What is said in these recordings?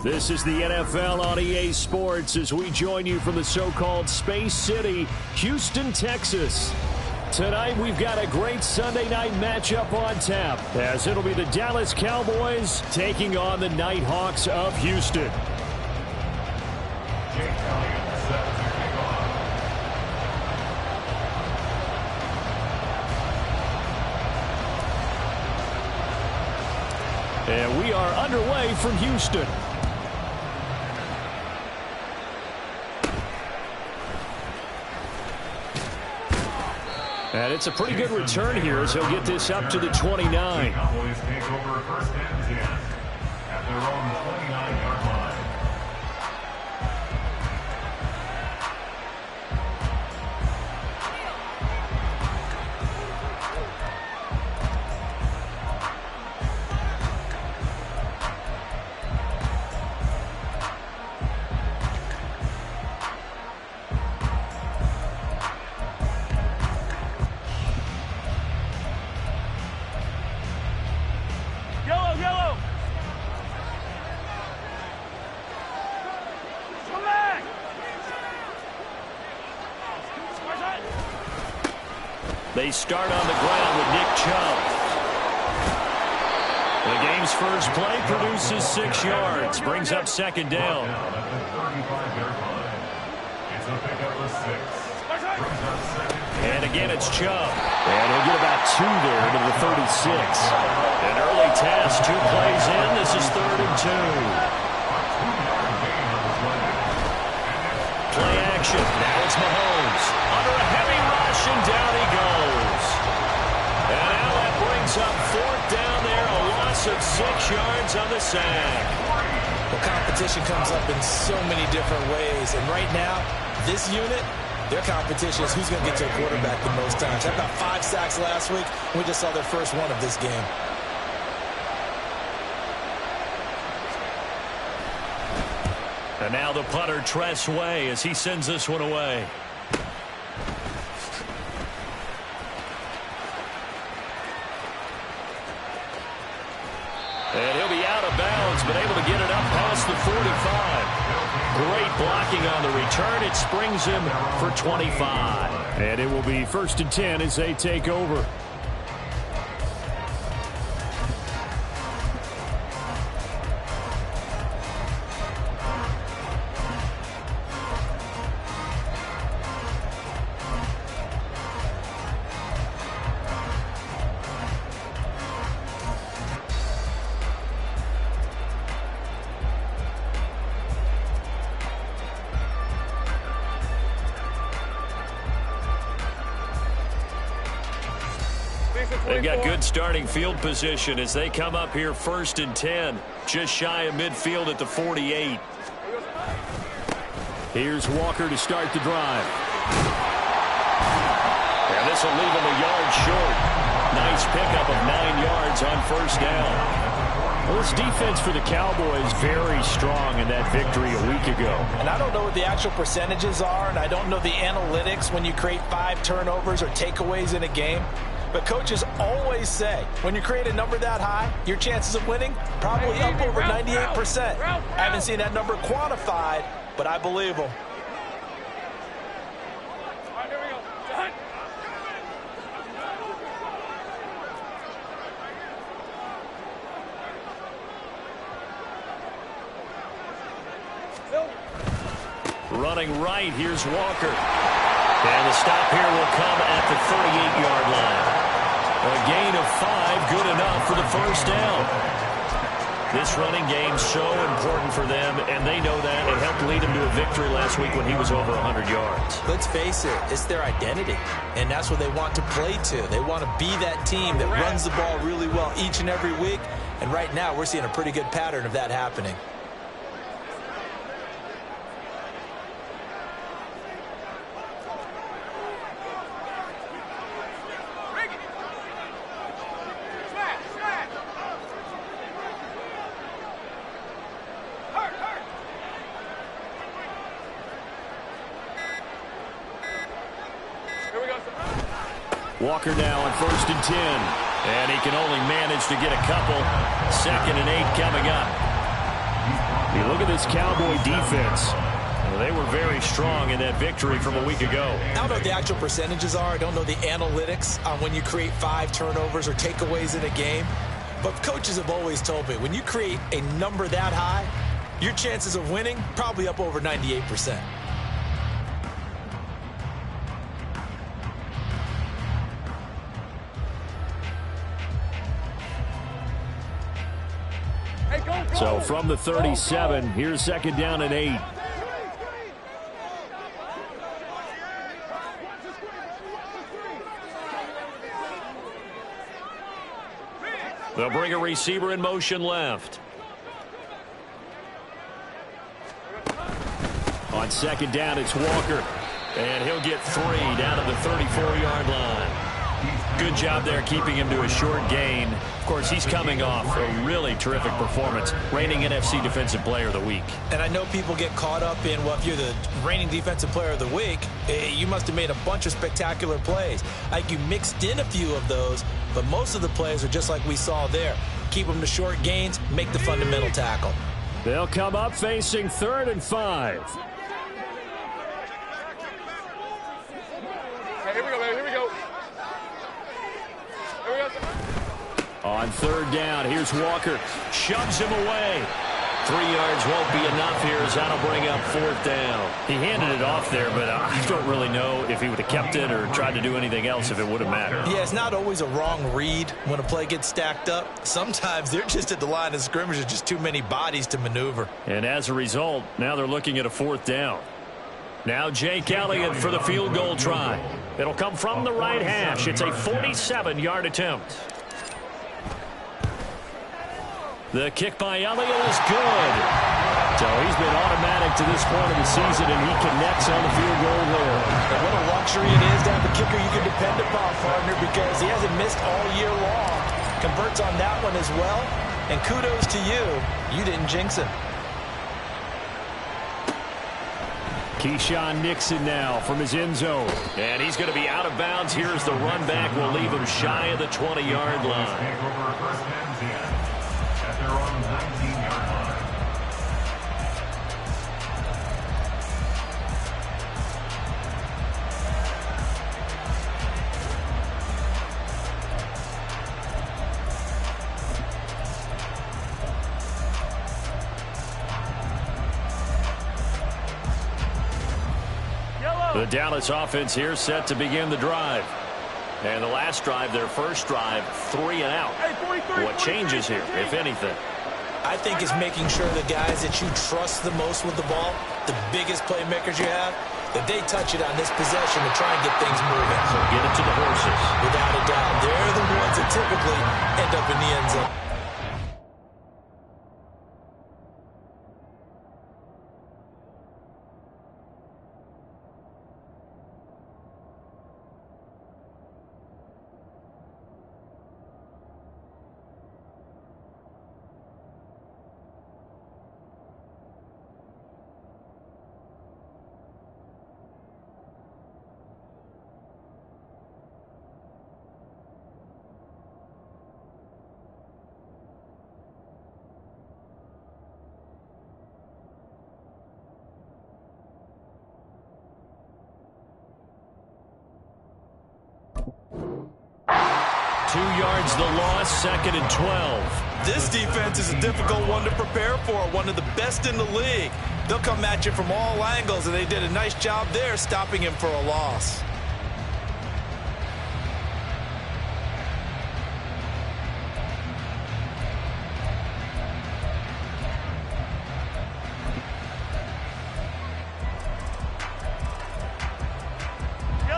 This is the NFL on EA Sports as we join you from the so-called Space City, Houston, Texas. Tonight we've got a great Sunday night matchup on tap as it'll be the Dallas Cowboys taking on the Nighthawks of Houston. And we are underway from Houston. And it's a pretty good return here as he'll get this up to the 29. Cowboys take over first and 10 at their own 29-yard line. They start on the ground with Nick Chubb. The game's first play produces 6 yards, brings up second down. And again, it's Chubb. And he'll get about 2 there to the 36. An early test, 2 plays in. This is 3rd and 2. Play action. Now it's Mahomes. Under a heavy rush, and down he goes. And now that brings up 4th down there, a loss of 6 yards on the sack. Well, competition comes up in so many different ways. And right now, this unit, their competition is who's going to get to a quarterback the most times. They got 5 sacks last week. We just saw their first one of this game. And now the punter, Tress Way, as he sends this one away. And he'll be out of bounds, but able to get it up past the 45. Great blocking on the return. It springs him for 25. And it will be 1st and 10 as they take over. They've got good starting field position as they come up here 1st and 10. Just shy of midfield at the 48. Here's Walker to start the drive. And this will leave him a yard short. Nice pickup of 9 yards on 1st down. Well, this defense for the Cowboys very strong in that victory a week ago. And I don't know what the actual percentages are, and I don't know the analytics when you create 5 turnovers or takeaways in a game. But coaches always say, when you create a number that high, your chances of winning probably up over 98%. I haven't seen that number quantified, but I believe them. Running right, here's Walker. And the stop here will come at the 38-yard line. A gain of 5, good enough for the 1st down. This running game so important for them, and they know that. It helped lead them to a victory last week when he was over 100 yards. Let's face it, it's their identity, and that's what they want to play to. They want to be that team that runs the ball really well each and every week, and right now we're seeing a pretty good pattern of that happening. Walker now on 1st and 10. And he can only manage to get a couple. 2nd and 8 coming up. You look at this Cowboy defense. Well, they were very strong in that victory from a week ago. I don't know what the actual percentages are. I don't know the analytics on when you create 5 turnovers or takeaways in a game. But coaches have always told me, when you create a number that high, your chances of winning probably up over 98%. So from the 37, here's second down and 8. They'll bring a receiver in motion left. On second down, it's Walker. And he'll get 3 down to the 34-yard line. Good job there keeping him to a short gain. Of course, he's coming off a really terrific performance, reigning NFC Defensive Player of the Week. And I know people get caught up in, well, if you're the reigning Defensive Player of the Week, you must have made a bunch of spectacular plays. Like, you mixed in a few of those, but most of the plays are just like we saw there. Keep them to short gains, make the fundamental tackle. They'll come up facing 3rd and 5. Here we go, man. Here we go. On 3rd down, here's Walker. Shoves him away. 3 yards won't be enough here as that'll bring up 4th down. He handed it off there, but I don't really know if he would have kept it or tried to do anything else if it would have mattered. Yeah, it's not always a wrong read when a play gets stacked up. Sometimes they're just at the line of scrimmage. There's just too many bodies to maneuver. And as a result, now they're looking at a 4th down. Now Jake Elliott for the field goal try. It'll come from the right hash. It's a 47-yard attempt. The kick by Elliott is good. So he's been automatic to this point of the season, and he connects on the field goal there. And what a luxury it is to have a kicker you can depend upon, partner, because he hasn't missed all year long. Converts on that one as well. And kudos to you. You didn't jinx him. Keyshawn Nixon now from his end zone. And he's going to be out of bounds. Here's the run back. We'll leave him shy of the 20-yard line. Take over 1st and 10 at their own 19-yard line. The Dallas offense here set to begin the drive. And the last drive, their first drive, 3 and out. What changes here, if anything? I think it's making sure the guys that you trust the most with the ball, the biggest playmakers you have, that they touch it on this possession to try and get things moving. So get it to the horses. Without a doubt. They're the ones that typically end up in the end zone. Yards the loss, 2nd and 12. This defense is a difficult one to prepare for, one of the best in the league. They'll come at you from all angles, and they did a nice job there stopping him for a loss.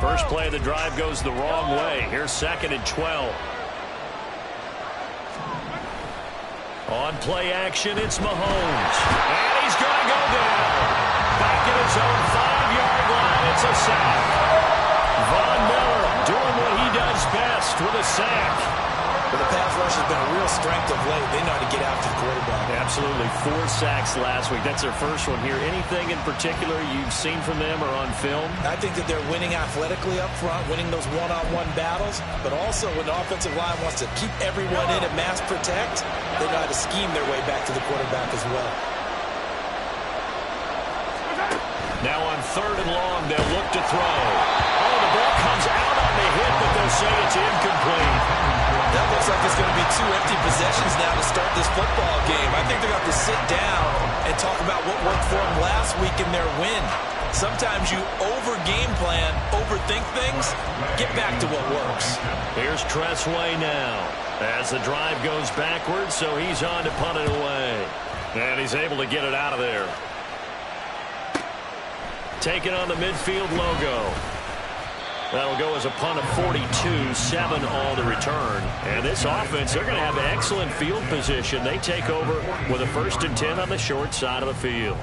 First play of the drive goes the wrong way. Here's 2nd and 12. On play action, it's Mahomes. And he's going to go down. Back at his own 5-yard line, it's a sack. Von Miller doing what he does best with a sack. But the pass rush has been a real strength of late. They know how to get after the quarterback. Absolutely. 4 sacks last week. That's their first one here. Anything in particular you've seen from them or on film? I think that they're winning athletically up front, winning those one-on-one battles, but also when the offensive line wants to keep everyone in and mass protect, they know how to scheme their way back to the quarterback as well. 3rd and long. They'll look to throw. Oh, the ball comes out on the hit, but they'll say it's incomplete. That looks like it's going to be 2 empty possessions now to start this football game. I think they're going to have to sit down and talk about what worked for them last week in their win. Sometimes you over-game plan, overthink things, get back to what works. Here's Tressway now as the drive goes backwards, so he's on to punt it away. And he's able to get it out of there. Taking on the midfield logo. That'll go as a punt of 42, 7 on the return. And this offense, they're going to have excellent field position. They take over with a 1st and 10 on the short side of the field.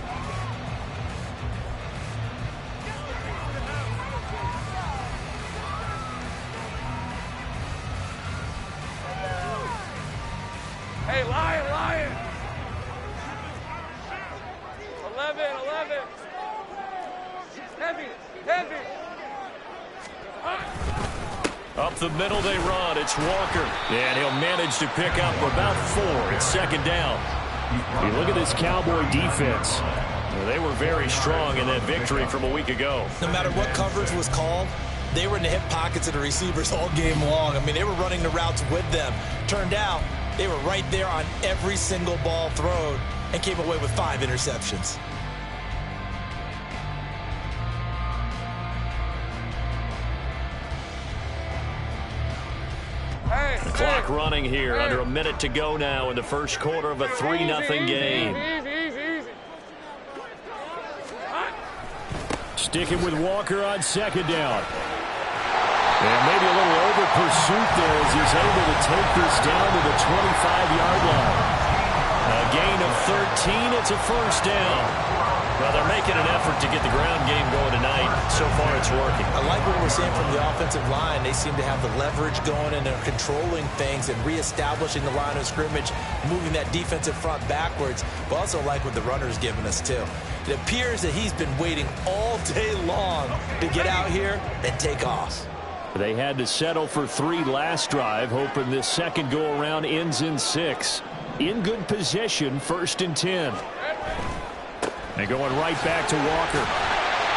Hey, Lion. 11. Heavy. Up the middle they run. It's Walker. And he'll manage to pick up about 4. It's 2nd down. You look at this Cowboy defense. They were very strong in that victory from a week ago. No matter what coverage was called, they were in the hip pockets of the receivers all game long. I mean, they were running the routes with them. Turned out they were right there on every single ball thrown and came away with 5 interceptions. The clock running here under a minute to go now in the first quarter of a 3-0 game. Sticking with Walker on 2nd down. And maybe a little over pursuit there as he's able to take this down to the 25-yard line. A gain of 13. It's a 1st down. Well, they're making an effort to get the ground game going tonight. So far, it's working. I like what we're seeing from the offensive line. They seem to have the leverage going, and they're controlling things and reestablishing the line of scrimmage, moving that defensive front backwards. But also like what the runner's giving us, too. It appears that he's been waiting all day long to get out here and take off. They had to settle for 3 last drive, hoping this second go-around ends in 6. In good position, 1st and 10. And going right back to Walker.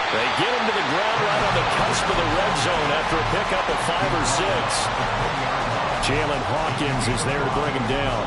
They get him to the ground right on the cusp of the red zone after a pickup of 5 or 6. Jalen Hawkins is there to bring him down.